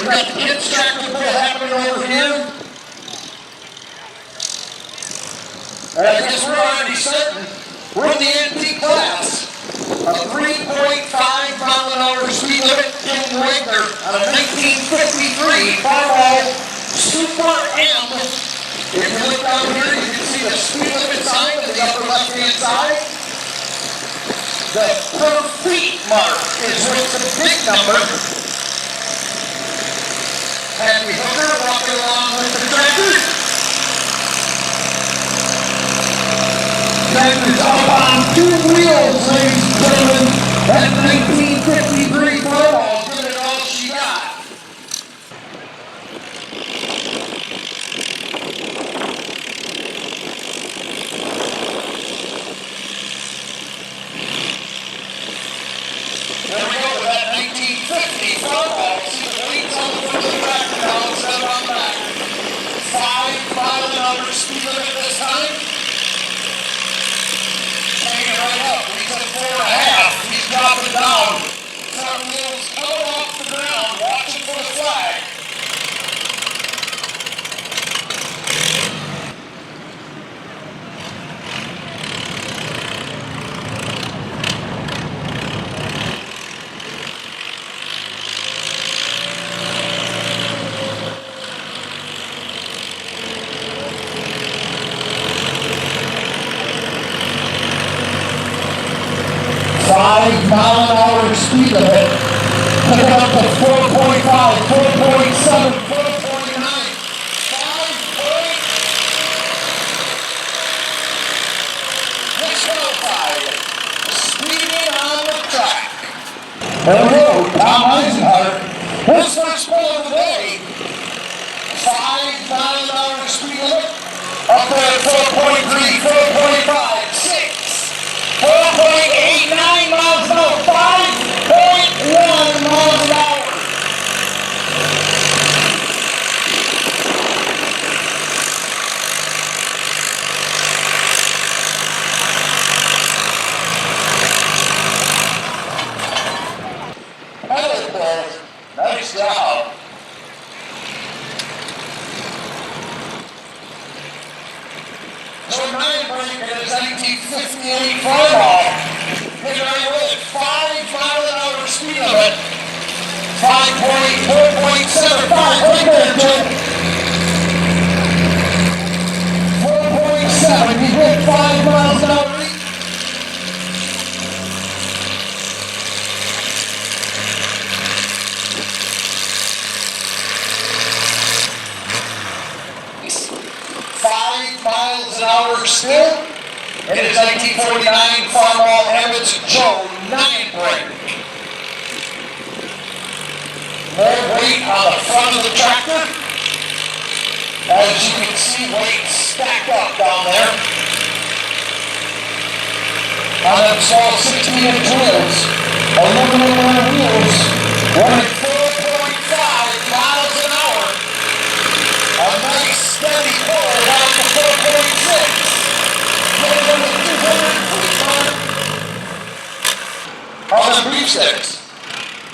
got the kids tractor pull happening over here. And I guess we're already starting. We're in the antique class. A 3.5-mile-an-hour speed limit in Wagner on a 1953 Farmall Super M. If you look down here, you can see the speed limit sign on the upper left-hand side. The per feet mark is where it's a big number. Happy Hooker walking along with the tractor. Tractor's up on two wheels, ladies and gentlemen. That 1953 Farmall giving it all she got. There we go with that 1950 Farmall. See the weights on the front of the tractor now instead of on the back. 5-mile-an-hour speed limit this time. Hanging right up. We said 4.5. He's dropping down. Front wheels coming off the ground, watching for the flag. Five-mile-an-hour speed limit. Pick it up to 4.5, 4.7, 4.9, 5.5. Speeding on the track. Hello, Tom Eisenhart. His first pull of the day. 5-mile-an-hour speed limit. Up there at 4.3, 4.5, 6. 4.89 miles an hour, 5.1 miles an hour. Hello, boys. Nice job. So 9 break in his 1958 Farmall. Hit right with it. 5-mile-an-hour speed limit. 4.75. Right there, Jim. 4.7. He hit 5 miles an hour. Still, it is 1949 Farmall Emmett Joe 9 brake. More weight on the front of the tractor. As you can see, weight stacked up down there. On them small 16-inch wheels, aluminum wheels, running 4.5 miles an hour. A nice steady pull down to 4.6. On the beef sticks.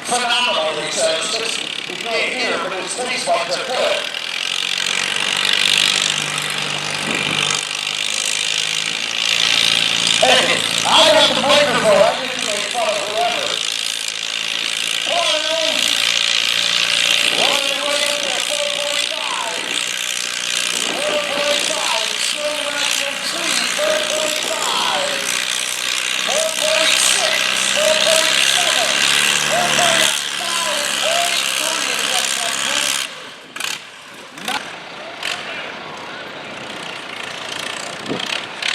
Phenomenal, he says. He can't hear, but his face buds are good. Hey, I got the microphone. I didn't make fun of whoever. One way up to 4.5. 4.5. Still right in 4.5. 4.6. 4.7. 4.5.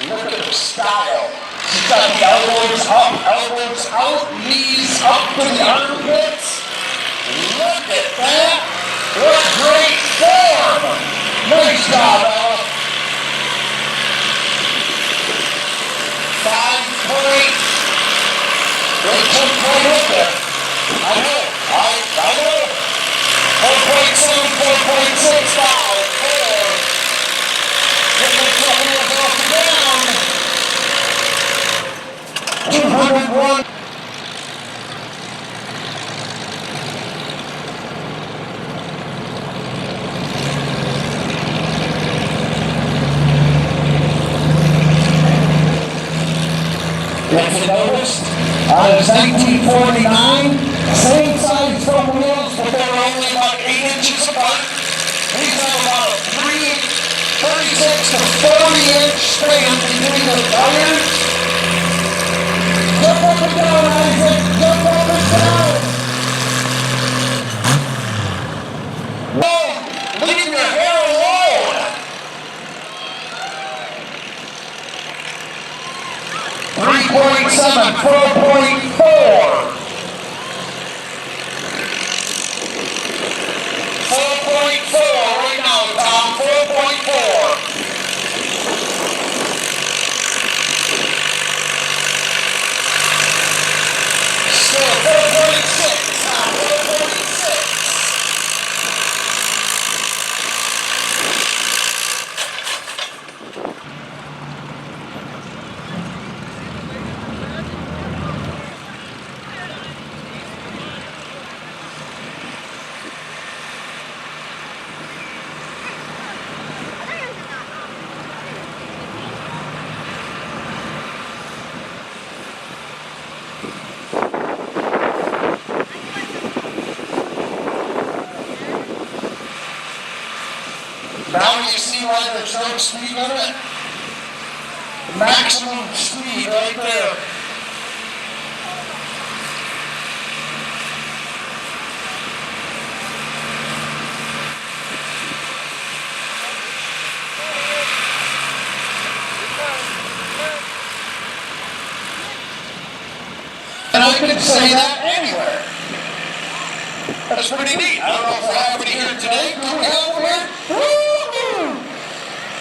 Look at the style. She's got the elbows up, elbows out, knees up to the armpits. Look at that. What great form. Nice job, Ella. 5 point. They took right up there. I know. 4.7, 4.6, 5, 4. Get the front wheels off the ground. 201. If you noticed, it's 1949, same size front wheels, but they're only about 8 inches apart. These have about a 36 to 40-inch span between the tires. Jump up and down, Isaac. Jump up and down. Whoa, leave your hair alone. 3.7, 4.4. 4.4 right now, Tom. 4.4. Still 4.6, Tom. 4.6. Now you see why there's no speed limit? Maximum speed right there. And I could say that anywhere. That's pretty neat. I don't know if we're having it here today. Do we have it here? Woo-hoo!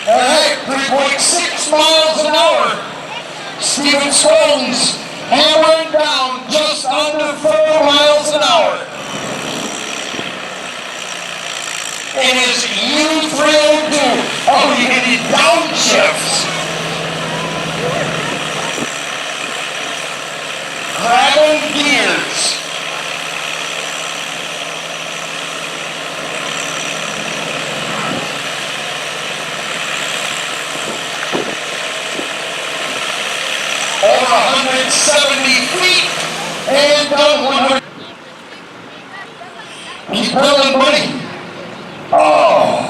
All right, 3.6 miles an hour. Steven Scollins hammering down just under 4 miles an hour. It is U-302. Oh, you need downshifts. Grabbing gears. Over 170 feet and done 100. Keep pulling, buddy. Oh.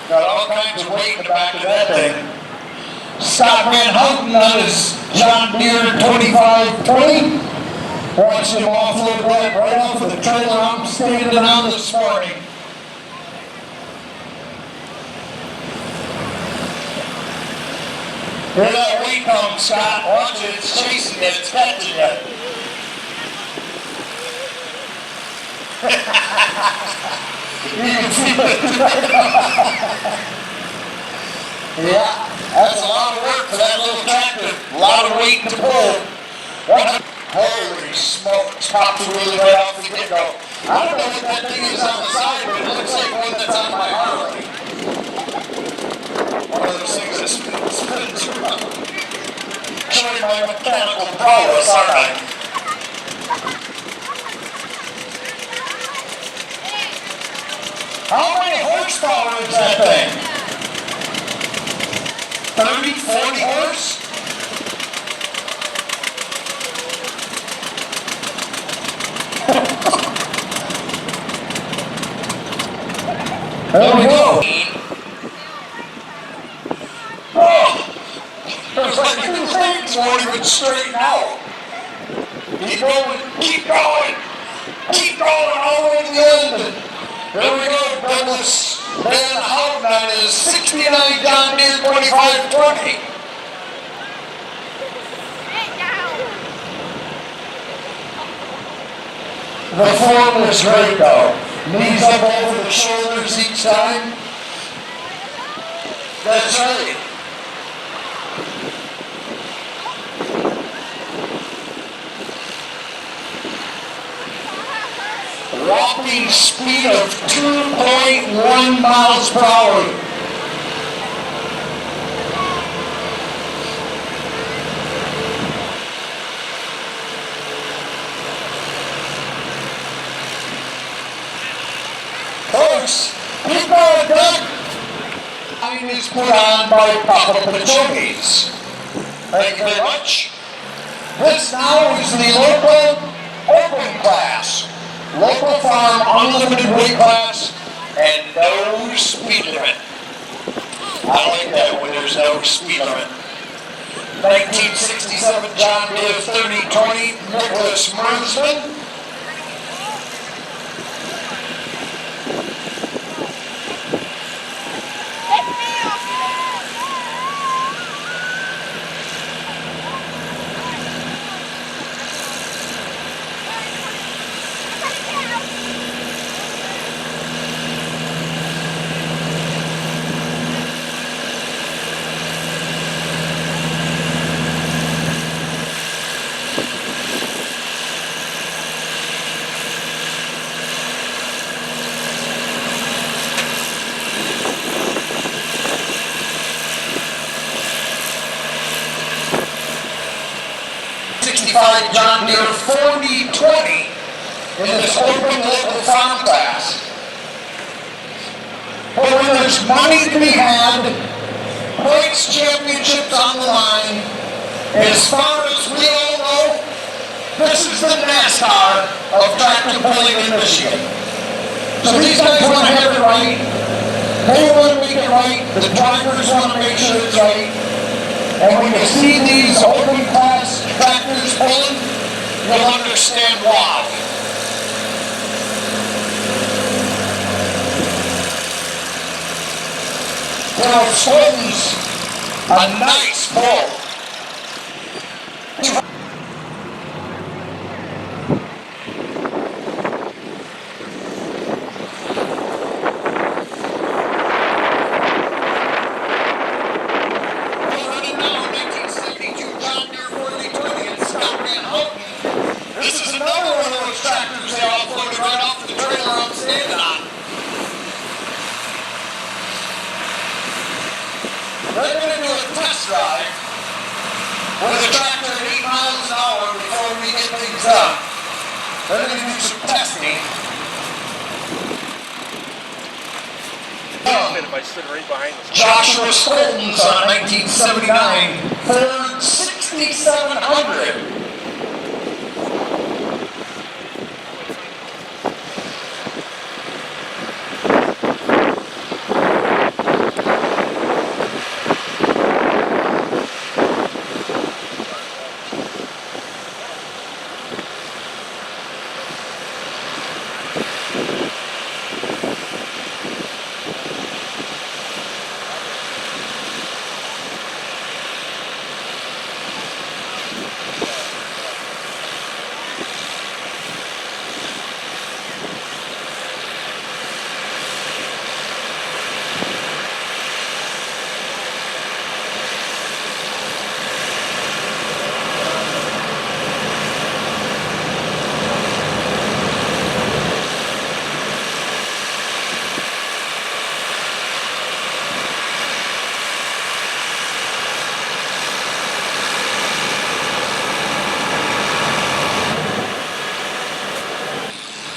Got all kinds of weight in the back of that thing. Scott Van Houten on his John Deere 2520. Watched him offload right off of the trailer I'm standing on this morning. Here that weight comes, Scott. Watch it, it's chasing you, it's catching you. You can see it. Yeah, that's a lot of work for that little tractor. A lot of weight to pull. Holy smokes, popped the wheel right off the get-go. I don't know what that thing is on the side, but it looks like one that's on my Harley. One of those things that spins around. Showing my mechanical prowess, aren't I? How many horsepower is that thing? 30, 40 horse? There we go. Oh, there's like 2 things won't even straighten out. Keep going, keep going, keep going all the way to the end. There we go, Douglas Van Houten on his 69 John Deere 2520. The form is great though. Knees up over the shoulders each time. That's right. Whopping speed of 2.1 miles per hour. Folks, keep going, Doug. sign is put on by Papa Pachomis. Thank you very much. This now is the local open class. Local farm unlimited weight class and no speed limit. I like that when there's no speed limit. 1967 John Deere 3020 Nicholas Mernsman. John Deere 4020 in this open local farm class. But when there's money to be had, points championships on the line, as far as we all know, this is the NASCAR of tractor pulling in Michigan. So these guys want to have it right. They want to make it right. The drivers want to make sure it's right. And when you see these open class tractors pulling, you'll understand why. Now, Slayton's a nice pull. They're going to do a test drive with a tractor at 8 miles an hour before we get things done. They're going to do some testing. I stood right behind this. Joshua Slayton's on 1979 Ford 6700.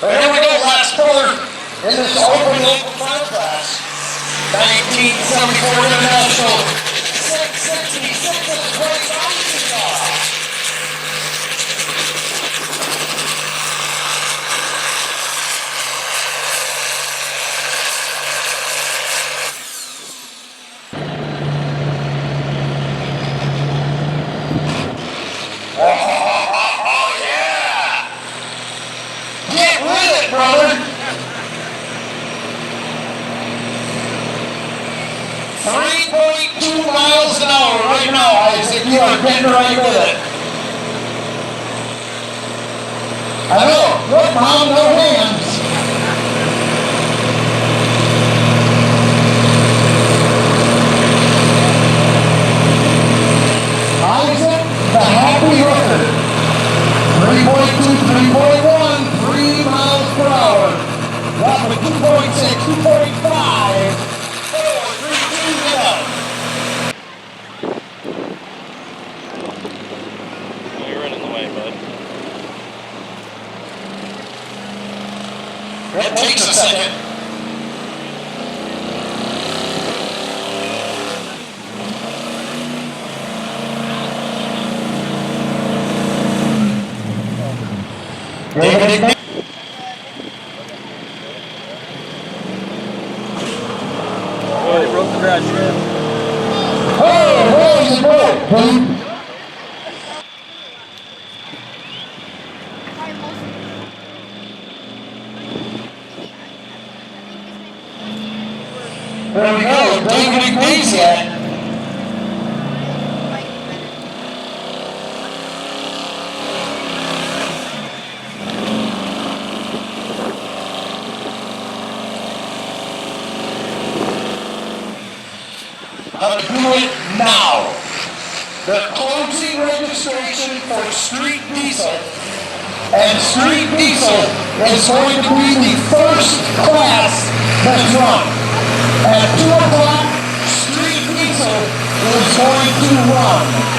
But here we go, last puller in this open local farm class. 1974 International 666 of the 20,000 yard. Brother. 3.2 miles an hour right now, Isaac. You are getting right with it. I know. Look, Mom, no hands. Isaac, the happy hooker. 3.2, 3.1, 3 miles per hour. That was 2.6, 2.5, 4, 3, 2, down. You're right in the way, bud. David. Oh, they broke the grass shed. Hey, where's the boat, dude? There we go, David Ignatius. How to do it now. The closing registration for Street Diesel. And Street Diesel is going to be the first class that's run. At 2 o'clock, Street Diesel is going to run.